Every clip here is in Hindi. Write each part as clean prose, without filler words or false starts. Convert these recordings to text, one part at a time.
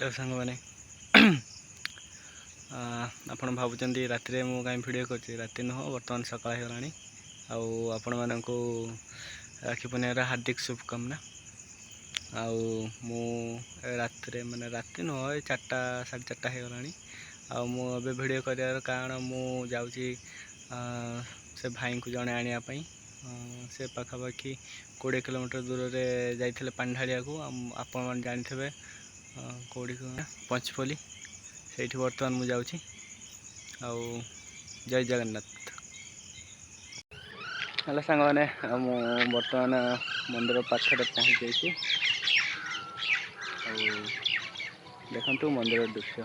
हेलो सांग मैंने आपण भावुं राति में मुझे कहीं भिड कर राति नुह बर्तमान सकाल हो आपण मानक राखी पूर्णिमार हार्दिक शुभकामना। राति माने राति नुह 4टा 4:30 हो गला भिड कर कारण मुझे से भाई को जड़े आने से पाखापाखि 20 किलोमीटर दूर से जाते पांढाड़िया को आपण जानी कौड़ी पंचपल्ली से बर्तमान मुझे जाऊँगी। जय जगन्नाथ। हेलो सांग मैंने बर्तमान मंदिर पाखे पहुँच देखु मंदिर दृश्य।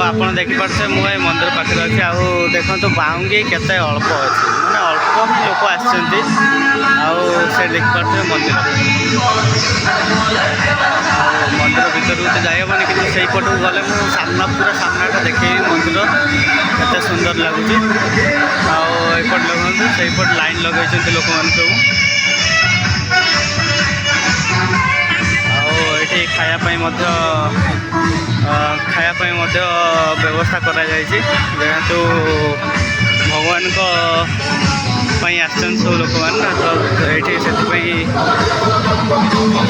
आपन देखिपे मुझे मंदिर पाखे अच्छी देखो बाउंगी केते अल्प अच्छी मैंने अल्प ही लोक आसे देखिपे मंदिर मंदिर भर तो जाइबनी कि से पट को गले सामना पूरा सामनाटा देखे मंदिर केते सुंदर लगुच आईपट लगुच से पट लाइन लगे लोक मैंने सब ये खायापाई व्यवस्था करा जेहेतु भगवान आसन सब लोक मैंने तो ये से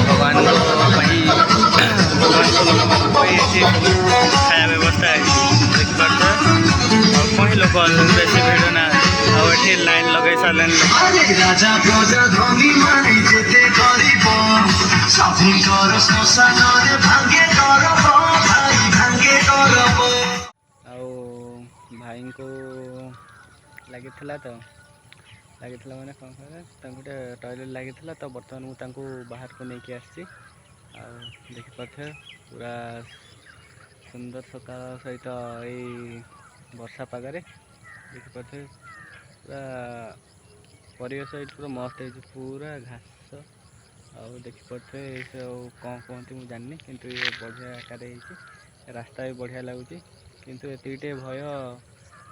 भगवान खाया व्यवस्था देखिए अल्प ही लोक बेसी भिड़ ना ये लाइन लगे सारे राजा प्रजा धनी माने जेते गरीब सभिंकर श्मशान रे भांगे करब भाई भांगे करब भाई को लगी माने कौन गोटे टॉयलेट लगी तो बर्तमान मुझे बाहर को लेकिन आसी देखिपे पूरा सुंदर सकाल सहित यही वर्षा पगरे देखिपे पूरा परिवेश ये पूरा मस्त है पूरा घास देखिपे सब कौन कहते मुझे जानी किंतु ये बढ़िया आकार रास्ता भी बढ़िया लगुच किंतु ये भय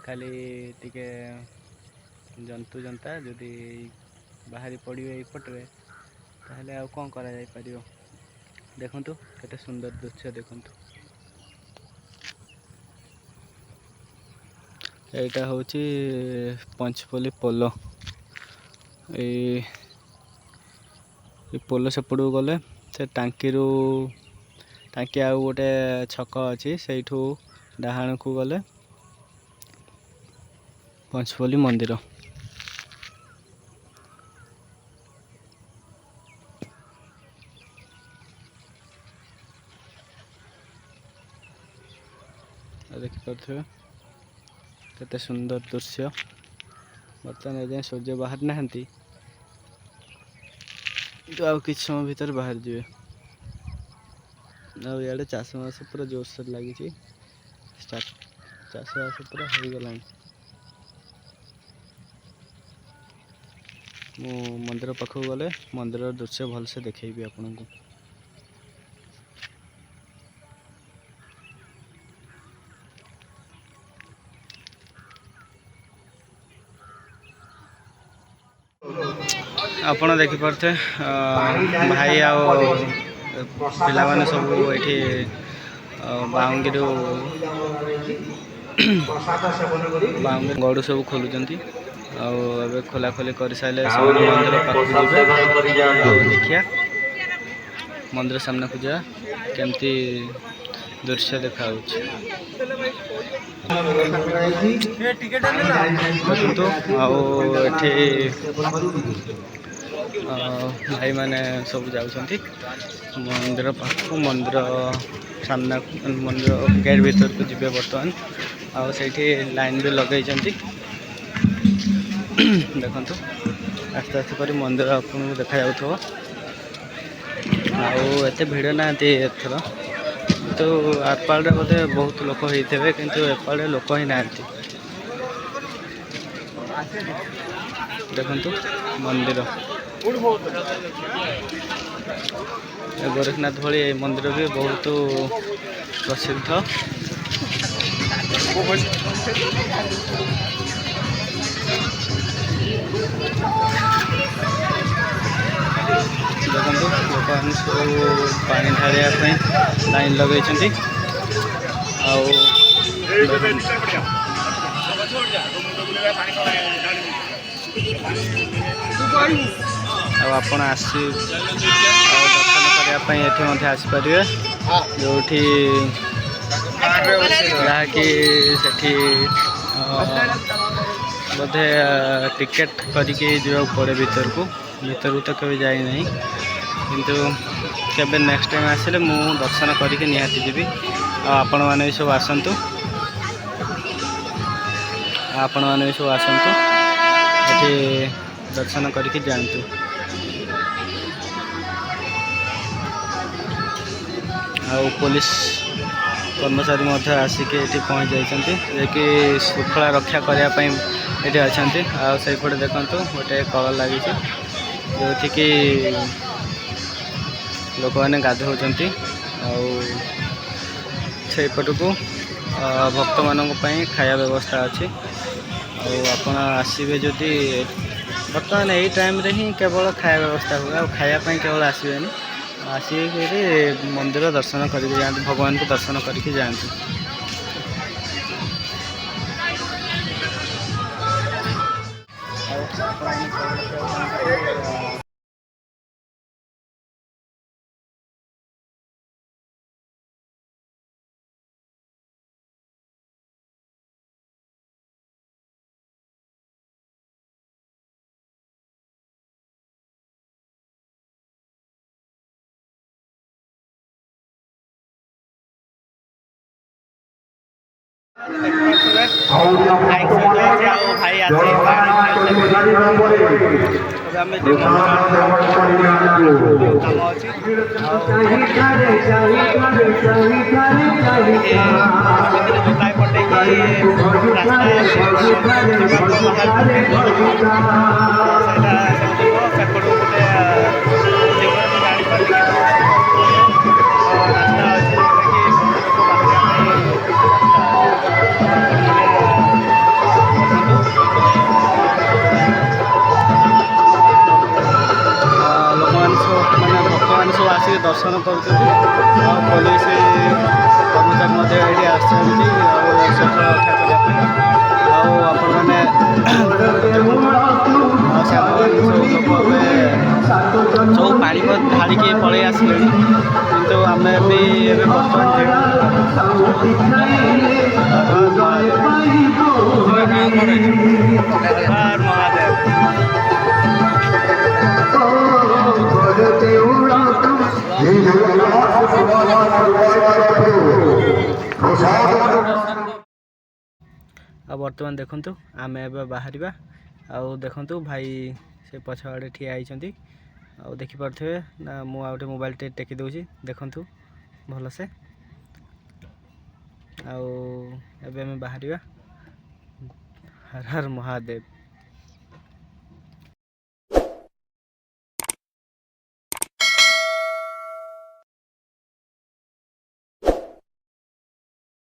खाली टिके जंतु जनता जदि बाहरी पड़े यपटे ताहले आ कौन करा जाई परियो देखंतु केते सुंदर दृश्य देखंतु एटा होची पंचपल्ली पोलो ए पोलो सेपड़ू गले से टांकी आ गोटे छक अच्छी से डाहाण को गले पंचपल्ली मंदिर देखिपे केते सुंदर दृश्य बर्तमान एजाए सूर्य बाहर नहांती आउ किछ समय भीतर बाहर जाए आड़े चाषबास पूरा जोरसोर लगी चाषबास पूरा हो गला मु मंदिर पाखक गले मंदिर दृश्य भलसे देखेबी आपन को आपण देखिपे भाई पिला माने सब ये बाउंगी गड़ू सब खोलुंट आ खोला खोली कर सारे मंदिर पाक देखिया मंदिर सामने को जा केमती दृश्य देखा देखो भाई माने सब जाउछंती मंदिर पाख मंदिर सामना मंदिर गेट भीतर को जीवे बर्तमान आठी लाइन भी लगे देखु आस्ते आस्ते कर मंदिर आपको देखा जाऊ आते भिड़ ना एथर तो एपाड़े बोधे बहुत लोक होते किंतु एपाड़े लोक ही ना देखु मंदिर गोरखनाथ भली मंदिर भी बहुत प्रसिद्ध देखो लोक सब पानी ढालिया लाइन लगे आपण आसी दर्शन करने ये आसपारे जो जहाँकि से बोधे टिकेट करके पड़े भीतर को तो कभी जाई नहीं किंतु केबे नेक्स्ट टाइम आसिले मु दर्शन करके निहाती जीवी आपण मैंने सब आसतु आपण मैंने सब आसतु ये दर्शन करके जातु पुलिस कर्मचारी आसिके ये पहुँच जाती कि श्रृंखला रक्षा करने ये अच्छा आईपटे देखु गोटे कल लगी जो कि लोक मैंने गाधोचंती आईपट को भक्त मान खाया व्यवस्था अच्छी आपण आसबे जदि बर्तमान यही टाइम रे ही केवल खाया व्यवस्था हुए और खायापाई केवल आसबे आसिक मंदिर दर्शन करके जाते भगवान को दर्शन करके जाते। ଭାଇ ଆସି ପାଣି ଆମେ କାମ ଅଛି ଗୋଟାଏ ପଟେଇକି ରାସ୍ତା ସେପଟକୁ ଗୋଟେ ଜାଣିପାରୁନି ରାସ୍ତା ଅଛି ଭକ୍ତମାନେ ସବୁ ଆସିକି ଦର୍ଶନ କରୁଛନ୍ତି ଆଉ ପୋଲିସ କର୍ମଚାରୀ ମଧ୍ୟ ଏଇଠି ଆସିଛନ୍ତି ଆଉ ସଫଳ ରକ୍ଷା କରିବା ପାଇଁ ଆଉ ଆପଣମାନେ ସବୁ ପାଣି ଢାଳିକି ପଳେଇ ଆସିଲେଣି କିନ୍ତୁ ଆମେ ବି ଏବେ ମହାଦେବ ଆଉ ବର୍ତ୍ତମାନ ଦେଖନ୍ତୁ ଆମେ ଏବେ ବାହାରିବା ଆଉ ଦେଖନ୍ତୁ ଭାଇ ସେ ପଛ ଆଡ଼େ ଠିଆ ହେଇଛନ୍ତି ଆଉ ଦେଖିପାରୁଥିବେ ନା ମୁଁ ଆଉ ଗୋଟେ ମୋବାଇଲଟେ ଟେକି ଦେଉଛି ଦେଖନ୍ତୁ ଭଲସେ ଆଉ ଏବେ ଆମେ ବାହାରିବା ହର ହର ମହାଦେବ।